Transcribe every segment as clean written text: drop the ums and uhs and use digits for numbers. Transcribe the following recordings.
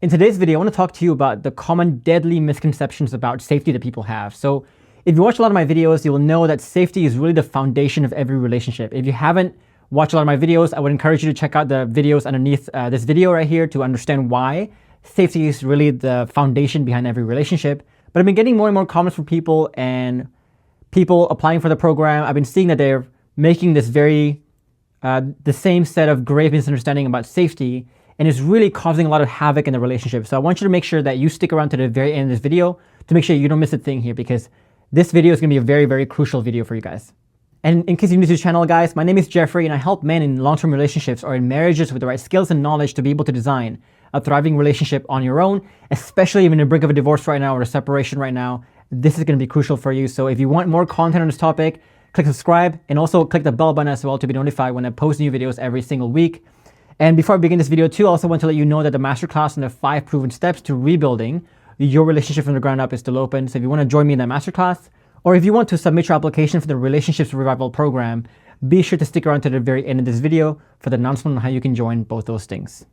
In today's video, I want to talk to you about the common deadly misconceptions about safety that people have. So if you watch a lot of my videos, you will know that safety is really the foundation of every relationship. If you haven't watched a lot of my videos, I would encourage you to check out the videos underneath this video right here to understand why safety is really the foundation behind every relationship. But I've been getting more and more comments from people and people applying for the program. I've been seeing that they're making this the same set of grave misunderstanding about safety, and it's really causing a lot of havoc in the relationship. So I want you to make sure that you stick around to the very end of this video to make sure you don't miss a thing here, because this video is going to be a very, very crucial video for you guys. And in case you're new to the channel, guys, my name is Geoffrey, and I help men in long-term relationships or in marriages with the right skills and knowledge to be able to design a thriving relationship on your own, especially if you're in the brink of a divorce right now or a separation right now. This is going to be crucial for you. So if you want more content on this topic, click subscribe and also click the bell button as well to be notified when I post new videos every single week. And before I begin this video too, I also want to let you know that the masterclass on the 5 proven steps to rebuilding your relationship from the ground up is still open. So if you want to join me in that masterclass, or if you want to submit your application for the Relationships Revival program, be sure to stick around to the very end of this video for the announcement on how you can join both those things.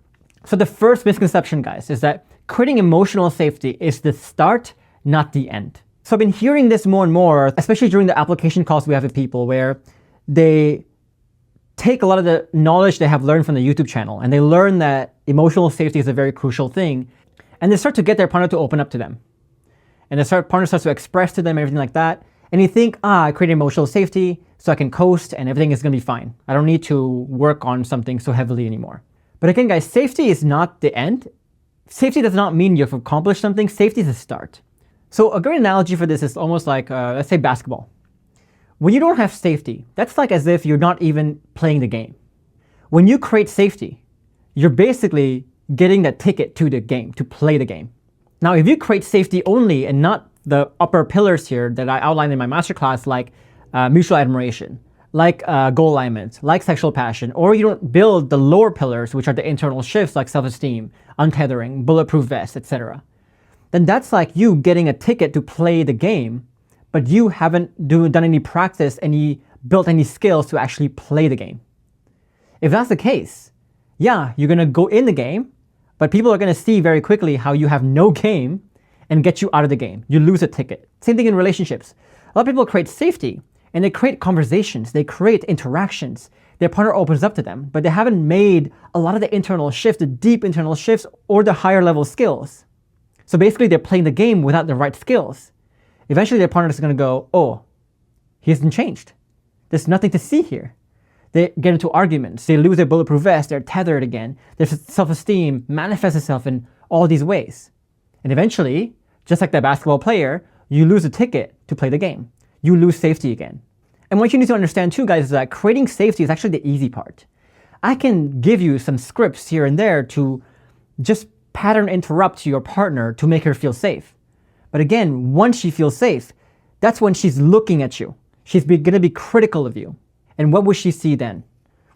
So the first misconception, guys, is that creating emotional safety is the start, not the end. So I've been hearing this more and more, especially during the application calls we have with people, where they take a lot of the knowledge they have learned from the YouTube channel and they learn that emotional safety is a very crucial thing, and they start to get their partner to open up to them. And the partner starts to express to them everything like that. And you think, I created emotional safety so I can coast and everything is going to be fine. I don't need to work on something so heavily anymore. But again, guys, safety is not the end. Safety does not mean you've accomplished something. Safety is a start. So a great analogy for this is almost like, let's say basketball. When you don't have safety, that's like as if you're not even playing the game. When you create safety, you're basically getting that ticket to the game, to play the game. Now, if you create safety only and not the upper pillars here that I outlined in my masterclass, like mutual admiration, like goal alignment, like sexual passion, or you don't build the lower pillars, which are the internal shifts like self-esteem, untethering, bulletproof vest, etc., then that's like you getting a ticket to play the game, but you haven't done any practice, built any skills to actually play the game. If that's the case, yeah, you're gonna go in the game, but people are gonna see very quickly how you have no game and get you out of the game. You lose a ticket. Same thing in relationships. A lot of people create safety and they create conversations, they create interactions. Their partner opens up to them, but they haven't made a lot of the internal shifts, the deep internal shifts, or the higher level skills. So basically they're playing the game without the right skills. Eventually their partner is going to go, oh, he hasn't changed. There's nothing to see here. They get into arguments. They lose their bulletproof vest. They're tethered again. Their self-esteem manifests itself in all these ways. And eventually, just like that basketball player, you lose a ticket to play the game. You lose safety again. And what you need to understand too, guys, is that creating safety is actually the easy part. I can give you some scripts here and there to just pattern interrupt your partner to make her feel safe. But again, once she feels safe, that's when she's looking at you. She's going to be critical of you. And what will she see then?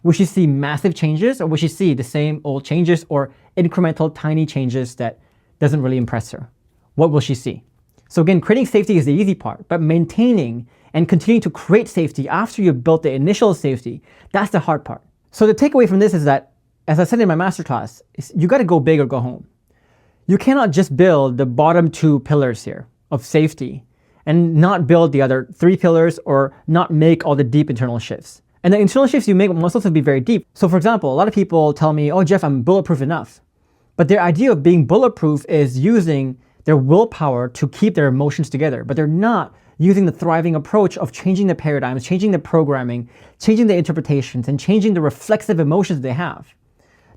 Will she see massive changes, or will she see the same old changes or incremental tiny changes that doesn't really impress her? What will she see? So again, creating safety is the easy part, but maintaining and continuing to create safety after you've built the initial safety, that's the hard part. So the takeaway from this is that, as I said in my masterclass, you got to go big or go home. You cannot just build the bottom 2 pillars here of safety and not build the other 3 pillars, or not make all the deep internal shifts. And the internal shifts you make must also be very deep. So for example, a lot of people tell me, oh, Jeff, I'm bulletproof enough. But their idea of being bulletproof is using their willpower to keep their emotions together. But they're not using the thriving approach of changing the paradigms, changing the programming, changing the interpretations, and changing the reflexive emotions they have.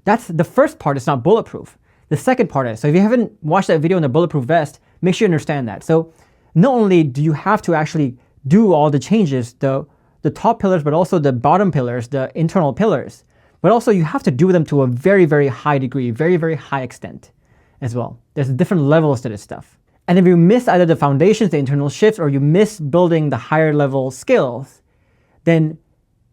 That's the first part. It's not bulletproof. The second part is, so if you haven't watched that video on the bulletproof vest, make sure you understand that. So not only do you have to actually do all the changes, the top pillars, but also the bottom pillars, the internal pillars, but also you have to do them to a very, very high degree, very, very high extent as well. There's different levels to this stuff. And if you miss either the foundations, the internal shifts, or you miss building the higher level skills, then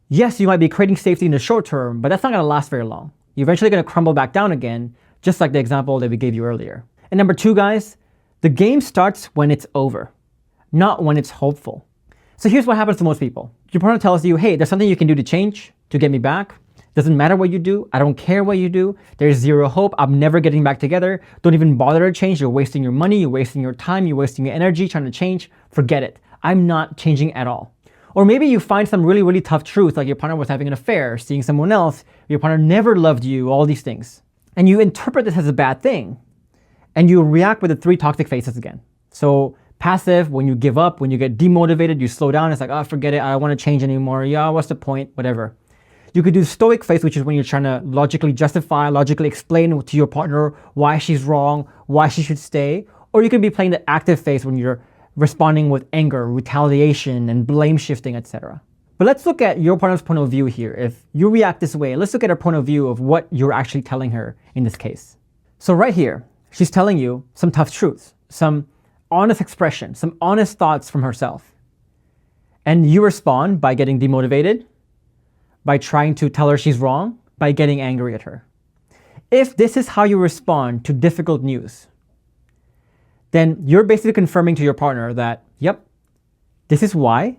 yes, you might be creating safety in the short term, but that's not going to last very long. You're eventually going to crumble back down again, just like the example that we gave you earlier. And number 2, guys, the game starts when it's over, not when it's hopeful. So here's what happens to most people. Your partner tells you, hey, there's something you can do to change, to get me back. Doesn't matter what you do. I don't care what you do. There's zero hope. I'm never getting back together. Don't even bother to change. You're wasting your money. You're wasting your time. You're wasting your energy trying to change. Forget it. I'm not changing at all. Or maybe you find some really, really tough truth, like your partner was having an affair, seeing someone else, your partner never loved you, all these things. And you interpret this as a bad thing. And you react with the 3 toxic phases again. So passive, when you give up, when you get demotivated, you slow down. It's like, oh, forget it. I don't want to change anymore. Yeah, what's the point? Whatever. You could do stoic phase, which is when you're trying to logically justify, logically explain to your partner why she's wrong, why she should stay. Or you could be playing the active phase when you're responding with anger, retaliation, and blame shifting, etc. But let's look at your partner's point of view here. If you react this way, let's look at her point of view of what you're actually telling her in this case. So right here, she's telling you some tough truths, some honest expression, some honest thoughts from herself. And you respond by getting demotivated, by trying to tell her she's wrong, by getting angry at her. If this is how you respond to difficult news, then you're basically confirming to your partner that, yep, this is why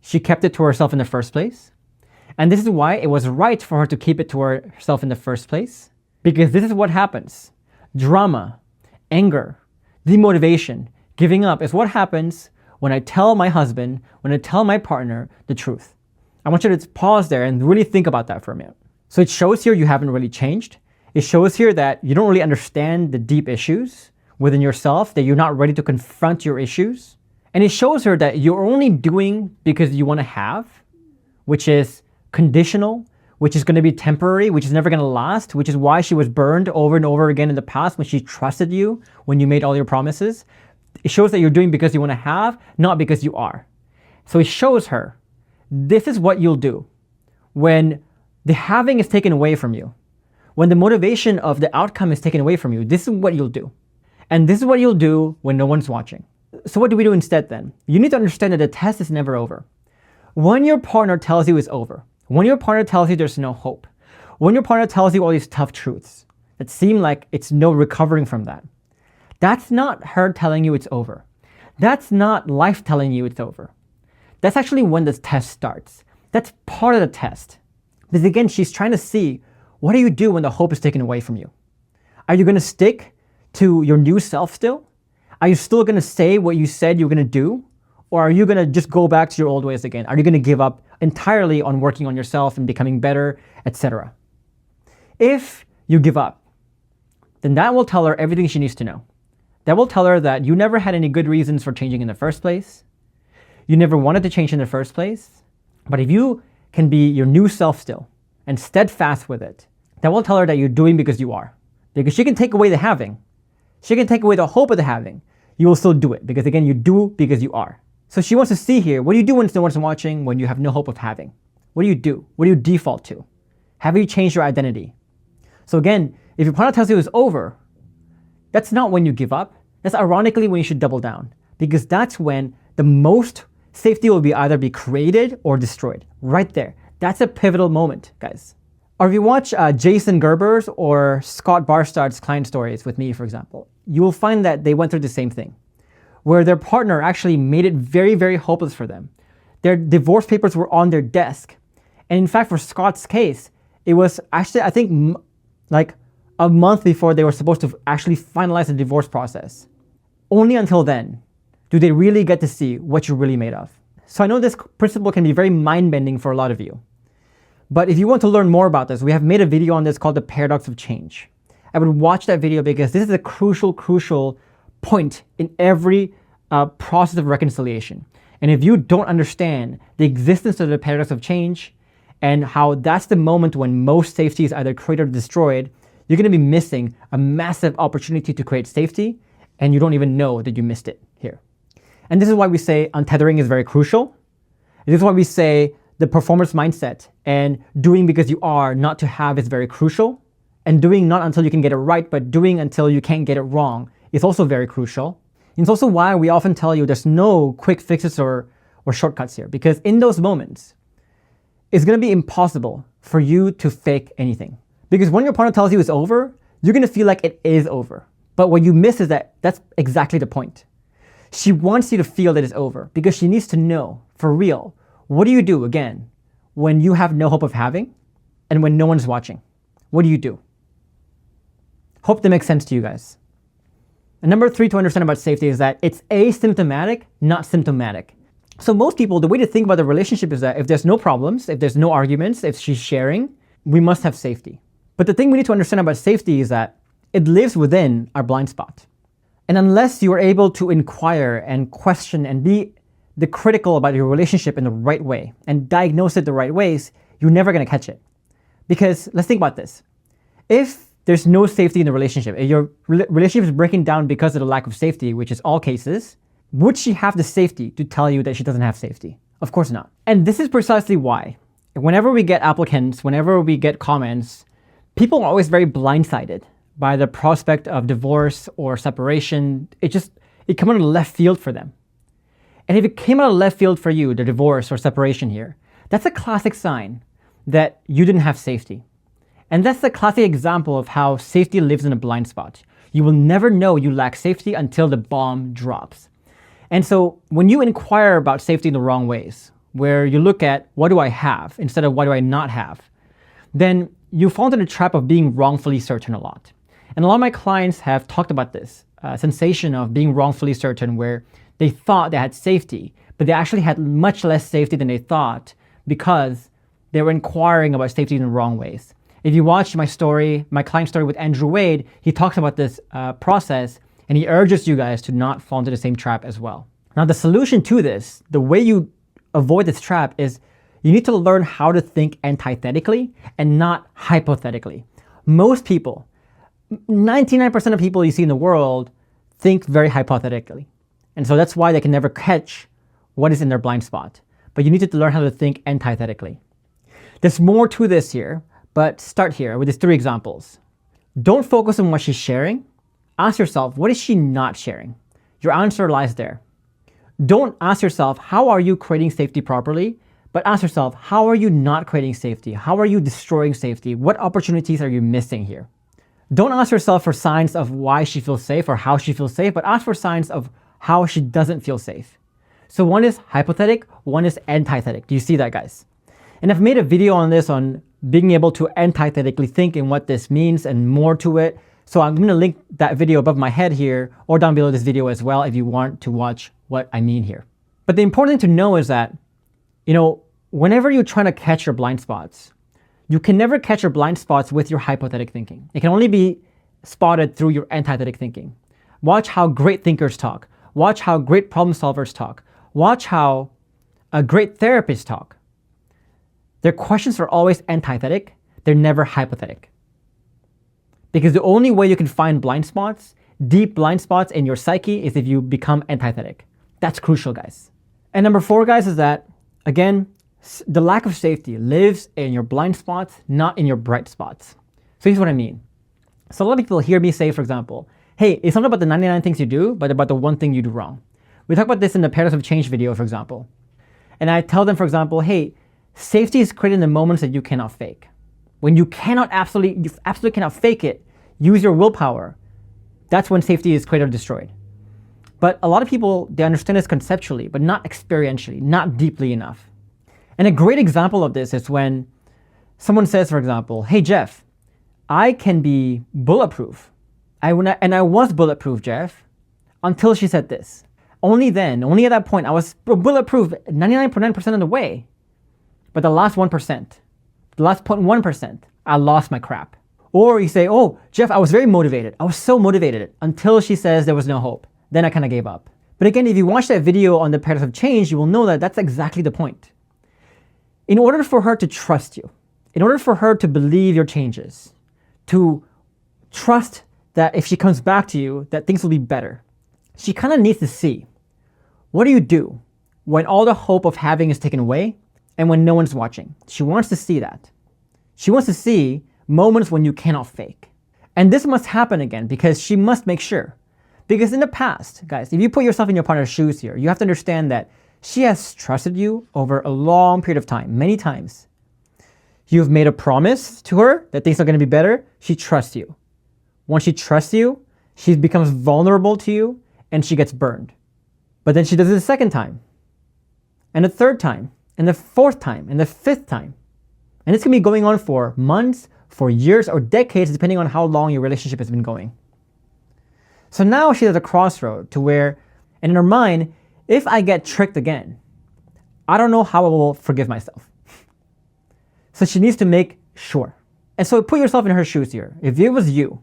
she kept it to herself in the first place. And this is why it was right for her to keep it to herself in the first place. Because this is what happens. Drama, anger, demotivation, giving up is what happens when I tell my husband, when I tell my partner the truth. I want you to pause there and really think about that for a minute. So it shows here you haven't really changed. It shows here that you don't really understand the deep issues within yourself, that you're not ready to confront your issues. And it shows her that you're only doing because you want to have, which is conditional, which is going to be temporary, which is never going to last, which is why she was burned over and over again in the past when she trusted you, when you made all your promises. It shows that you're doing because you want to have, not because you are. So it shows her, this is what you'll do when the having is taken away from you. When the motivation of the outcome is taken away from you, this is what you'll do. And this is what you'll do when no one's watching. So what do we do instead then? You need to understand that the test is never over. When your partner tells you it's over, when your partner tells you there's no hope, when your partner tells you all these tough truths that seem like it's no recovering from that, that's not her telling you it's over. That's not life telling you it's over. That's actually when the test starts. That's part of the test. Because again, she's trying to see, what do you do when the hope is taken away from you? Are you going to stick to your new self still? Are you still going to say what you said you're going to do? Or are you going to just go back to your old ways again? Are you going to give up entirely on working on yourself and becoming better, etc.? If you give up, then that will tell her everything she needs to know. That will tell her that you never had any good reasons for changing in the first place. You never wanted to change in the first place. But if you can be your new self still and steadfast with it, that will tell her that you're doing because you are. Because she can take away the having. She can take away the hope of the having. You will still do it because again, you do because you are. So she wants to see here, what do you do when no one's watching, when you have no hope of having? What do you do? What do you default to? Have you changed your identity? So again, if your partner tells you it's over, that's not when you give up. That's ironically when you should double down, because that's when the most safety will either be created or destroyed. Right there. That's a pivotal moment, guys. Or if you watch Jason Gerber's or Scott Barstad's client stories with me, for example, you will find that they went through the same thing, where their partner actually made it very, very hopeless for them. Their divorce papers were on their desk. And in fact, for Scott's case, it was actually, I think, like a month before they were supposed to actually finalize the divorce process. Only until then do they really get to see what you're really made of. So I know this principle can be very mind-bending for a lot of you. But if you want to learn more about this, we have made a video on this called The Paradox of Change. I would watch that video because this is a crucial point in every process of reconciliation. And if you don't understand the existence of the paradox of change and how that's the moment when most safety is either created or destroyed, you're going to be missing a massive opportunity to create safety, and you don't even know that you missed it here. And this is why we say untethering is very crucial. This is why we say the performance mindset and doing because you are, not to have, is very crucial. And doing not until you can get it right, but doing until you can't get it wrong is also very crucial. And it's also why we often tell you there's no quick fixes or shortcuts here, because in those moments, it's going to be impossible for you to fake anything. Because when your partner tells you it's over, you're going to feel like it is over. But what you miss is that that's exactly the point. She wants you to feel that it's over because she needs to know, for real, what do you do, again, when you have no hope of having? and when no one's watching? What do? Hope that makes sense to you guys. And number 3 to understand about safety is that it's asymptomatic, not symptomatic. So most people, the way to think about the relationship is that if there's no problems, if there's no arguments, if she's sharing, we must have safety. But the thing we need to understand about safety is that it lives within our blind spot. And unless you are able to inquire and question and be the critical about your relationship in the right way and diagnose it the right ways, you're never going to catch it. Because let's think about this. If there's no safety in the relationship, if your relationship is breaking down because of the lack of safety, which is all cases, would she have the safety to tell you that she doesn't have safety? Of course not. And this is precisely why whenever we get applicants, whenever we get comments, people are always very blindsided by the prospect of divorce or separation. It comes out of left field for them. And if it came out of left field for you, the divorce or separation here, that's a classic sign that you didn't have safety. And that's the classic example of how safety lives in a blind spot. You will never know you lack safety until the bomb drops. And so when you inquire about safety in the wrong ways, where you look at what do I have instead of what do I not have, then you fall into the trap of being wrongfully certain a lot. And a lot of my clients have talked about this sensation of being wrongfully certain, where they thought they had safety, but they actually had much less safety than they thought because they were inquiring about safety in the wrong ways. If you watch my client story with Andrew Wade, he talks about this process, and he urges you guys to not fall into the same trap as well. Now, the solution to this, the way you avoid this trap, is you need to learn how to think antithetically and not hypothetically. Most people, 99% of people you see in the world, think very hypothetically. And so that's why they can never catch what is in their blind spot. But you need to learn how to think antithetically. There's more to this here, but start here with these 3 examples. Don't focus on what she's sharing. Ask yourself, what is she not sharing? Your answer lies there. Don't ask yourself, how are you creating safety properly? But ask yourself, how are you not creating safety? How are you destroying safety? What opportunities are you missing here? Don't ask yourself for signs of why she feels safe or how she feels safe, but ask for signs of how she doesn't feel safe. So one is hypothetic, one is antithetic. Do you see that, guys? And I've made a video on this, on being able to antithetically think and what this means and more to it. So I'm going to link that video above my head here or down below this video as well if you want to watch what I mean here. But the important thing to know is that, whenever you're trying to catch your blind spots, you can never catch your blind spots with your hypothetic thinking. It can only be spotted through your antithetic thinking. Watch how great thinkers talk. Watch how great problem solvers talk. Watch how great therapists talk. Their questions are always antithetic. They're never hypothetic. Because the only way you can find blind spots, deep blind spots in your psyche, is if you become antithetic. That's crucial, guys. And number 4, guys, is that, again, the lack of safety lives in your blind spots, not in your bright spots. So here's what I mean. So a lot of people hear me say, for example, hey, it's not about the 99 things you do, but about the one thing you do wrong. We talk about this in the Paradox of Change video, for example. And I tell them, for example, hey, safety is created in the moments that you cannot fake. When you absolutely cannot fake it, use your willpower. That's when safety is created or destroyed. But a lot of people, they understand this conceptually, but not experientially, not deeply enough. And a great example of this is when someone says, for example, hey, Jeff, I can be bulletproof. I was bulletproof, Jeff, until she said this. Only then, only at that point, I was bulletproof 99.9% of the way. But the last 1%, the last 0.1%, I lost my crap. Or you say, oh, Jeff, I was very motivated. I was so motivated until she says there was no hope. Then I kind of gave up. But again, if you watch that video on the Paradox of Change, you will know that that's exactly the point. In order for her to trust you, in order for her to believe your changes, to trust that if she comes back to you, that things will be better, she kind of needs to see, what do you do when all the hope of having is taken away and when no one's watching? She wants to see that. She wants to see moments when you cannot fake. And this must happen again because she must make sure. Because in the past, guys, if you put yourself in your partner's shoes here, you have to understand that she has trusted you over a long period of time, many times. You've made a promise to her that things are going to be better. She trusts you. Once she trusts you, she becomes vulnerable to you and she gets burned. But then she does it a second time, and a third time, and the fourth time, and the fifth time. And this can be going on for months, for years, or decades, depending on how long your relationship has been going. So now she's at a crossroad to where, and in her mind, if I get tricked again, I don't know how I will forgive myself. So she needs to make sure. And so put yourself in her shoes here. If it was you,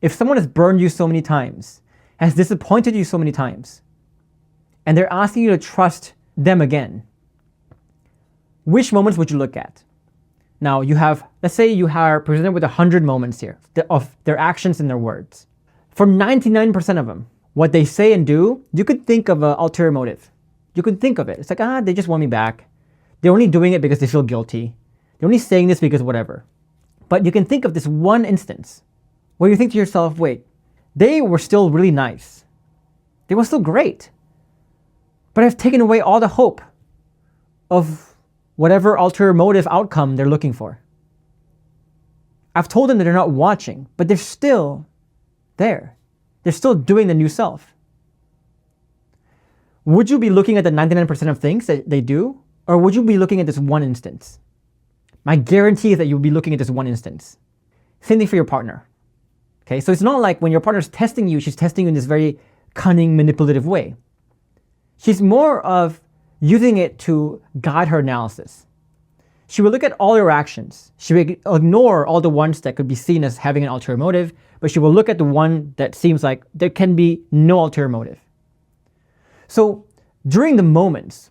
if someone has burned you so many times, has disappointed you so many times, and they're asking you to trust them again, which moments would you look at? Now you have, let's say you are presented with 100 moments here of their actions and their words. For 99% of them, what they say and do, you could think of an ulterior motive. You could think of it. It's like, they just want me back. They're only doing it because they feel guilty. They're only saying this because whatever. But you can think of this one instance where you think to yourself, wait, they were still really nice. They were still great. But I've taken away all the hope of whatever ulterior motive outcome they're looking for. I've told them that they're not watching, but they're still there. They're still doing the new self. Would you be looking at the 99% of things that they do? Or would you be looking at this one instance? My guarantee is that you'll be looking at this one instance. Same thing for your partner. Okay, so it's not like when your partner's testing you, she's testing you in this very cunning, manipulative way. She's more of using it to guide her analysis. She will look at all your actions. She will ignore all the ones that could be seen as having an ulterior motive, but she will look at the one that seems like there can be no ulterior motive. So during the moments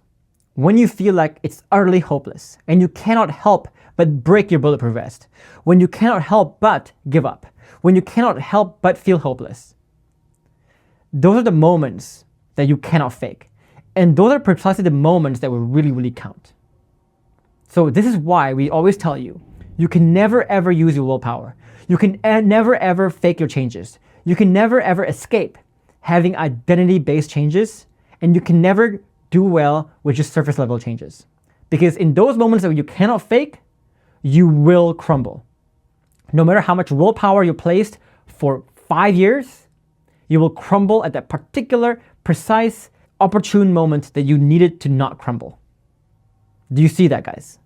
when you feel like it's utterly hopeless and you cannot help but break your bulletproof vest, when you cannot help but give up, when you cannot help but feel hopeless, those are the moments that you cannot fake. And those are precisely the moments that will really, really count. So this is why we always tell you, you can never ever use your willpower. You can never ever fake your changes. You can never ever escape having identity-based changes, and you can never do well with just surface level changes. Because in those moments that you cannot fake, you will crumble. No matter how much willpower you placed for 5 years, you will crumble at that particular, precise, opportune moment that you needed to not crumble. Do you see that, guys?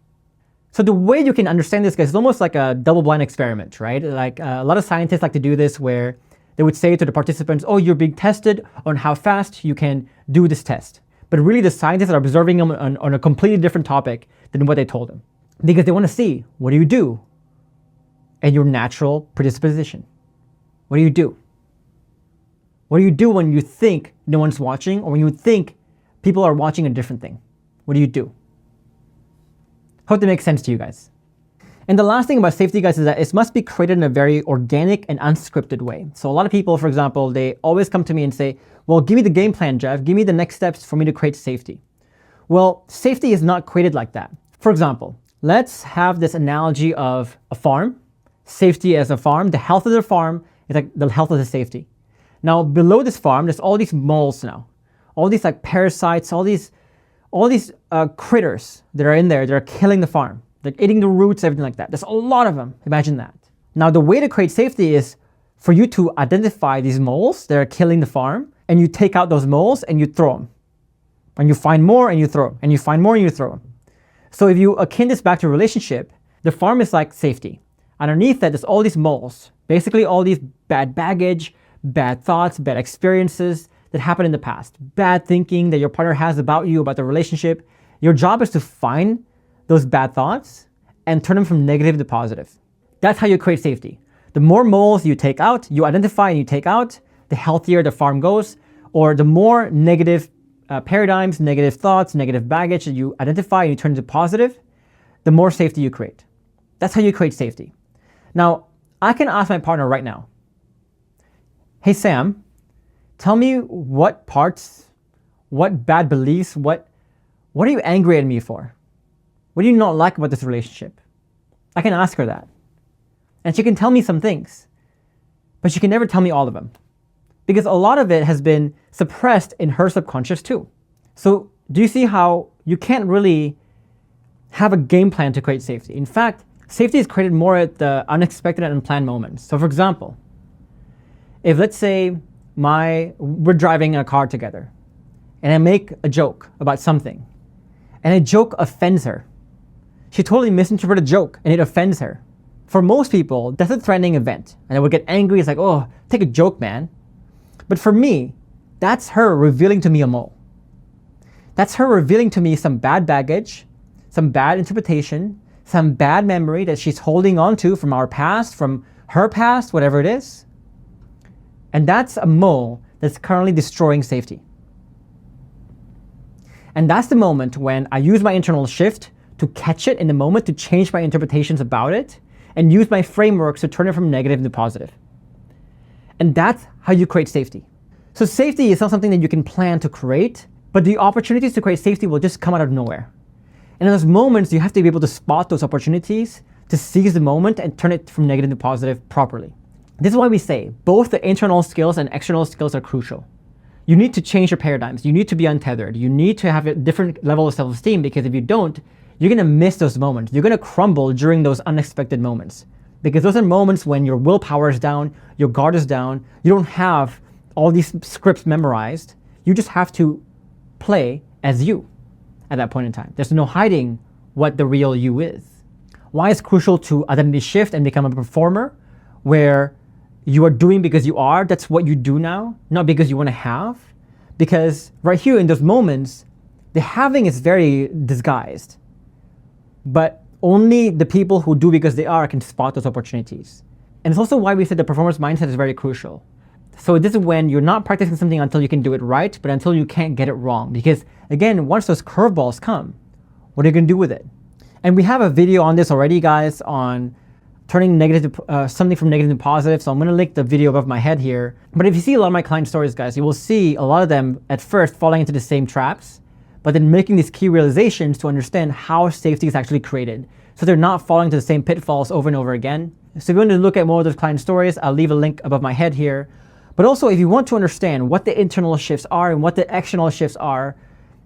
So the way you can understand this, guys, is almost like a double-blind experiment, right? Like a lot of scientists like to do this where they would say to the participants, oh, you're being tested on how fast you can do this test. But really the scientists are observing them on a completely different topic than what they told them. Because they want to see, what do you do? And your natural predisposition. What do you do? What do you do when you think no one's watching, or when you think people are watching a different thing? What do you do? Hope that makes sense to you guys. And the last thing about safety, guys, is that it must be created in a very organic and unscripted way. So a lot of people, for example, they always come to me and say, well, give me the game plan, Jeff. Give me the next steps for me to create safety. Well, safety is not created like that. For example, let's have this analogy of a farm. Safety as a farm. The health of the farm is like the health of the safety. Now, below this farm, there's all these moles now. All these like parasites, all these critters that are in there that are killing the farm. They're eating the roots, everything like that. There's a lot of them. Imagine that. Now, the way to create safety is for you to identify these moles that are killing the farm, and you take out those moles and you throw them. And you find more and you throw them. And you find more and you throw them. So if you akin this back to a relationship, the farm is like safety. Underneath that, there's all these moles. Basically, all these bad baggage, bad thoughts, bad experiences that happened in the past. Bad thinking that your partner has about you, about the relationship. Your job is to find those bad thoughts and turn them from negative to positive. That's how you create safety. The more moles you take out, you identify and you take out, the healthier the farm goes, or the more negative paradigms, negative thoughts, negative baggage that you identify and you turn into positive, the more safety you create. That's how you create safety. Now, I can ask my partner right now, hey Sam, tell me what parts, what bad beliefs, what are you angry at me for? What do you not like about this relationship? I can ask her that. And she can tell me some things, but she can never tell me all of them, because a lot of it has been suppressed in her subconscious too. So do you see how you can't really have a game plan to create safety? In fact, safety is created more at the unexpected and unplanned moments. So for example, if let's say we're driving in a car together and I make a joke about something and a joke offends her, She totally misinterpreted a joke and it offends her. For most people, that's a threatening event. And they would get angry. It's like, oh, take a joke, man. But for me, that's her revealing to me a mole. That's her revealing to me some bad baggage, some bad interpretation, some bad memory that she's holding on to from our past, from her past, whatever it is. And that's a mole that's currently destroying safety. And that's the moment when I use my internal shift to catch it in the moment, to change my interpretations about it, and use my frameworks to turn it from negative to positive. And that's how you create safety. So safety is not something that you can plan to create, but the opportunities to create safety will just come out of nowhere. And in those moments, you have to be able to spot those opportunities, to seize the moment and turn it from negative to positive properly. This is why we say both the internal skills and external skills are crucial. You need to change your paradigms. You need to be untethered. You need to have a different level of self-esteem, because if you don't, you're going to miss those moments. You're going to crumble during those unexpected moments, because those are moments when your willpower is down, your guard is down, you don't have all these scripts memorized. You just have to play as you at that point in time. There's no hiding what the real you is. Why it's crucial to identity shift and become a performer where you are doing because you are, that's what you do now, not because you want to have. Because right here in those moments, the having is very disguised. But only the people who do because they are can spot those opportunities. And it's also why we said the performance mindset is very crucial. So this is when you're not practicing something until you can do it right, but until you can't get it wrong. Because again, once those curveballs come, what are you going to do with it? And we have a video on this already, guys, on turning negative to, something from negative to positive. So I'm going to link the video above my head here. But if you see a lot of my client stories, guys, you will see a lot of them at first falling into the same traps, but then making these key realizations to understand how safety is actually created. So they're not falling into the same pitfalls over and over again. So if you want to look at more of those client stories, I'll leave a link above my head here. But also, if you want to understand what the internal shifts are and what the external shifts are,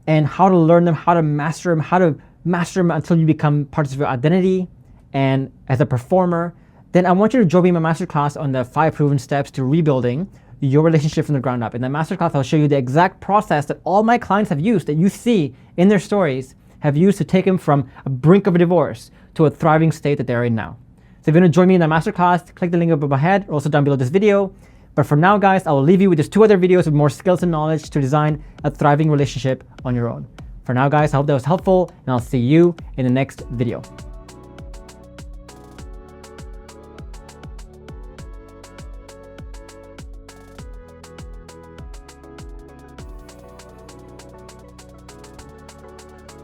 and how to learn them, how to master them until you become parts of your identity and as a performer, then I want you to join me in my masterclass on the 5 proven steps to rebuilding your relationship from the ground up. In that masterclass, I'll show you the exact process that all my clients have used, that you see in their stories, have used to take them from a brink of a divorce to a thriving state that they're in now. So if you want to join me in that masterclass, click the link above my head or also down below this video. But for now, guys, I will leave you with just 2 other videos with more skills and knowledge to design a thriving relationship on your own. For now, guys, I hope that was helpful, and I'll see you in the next video.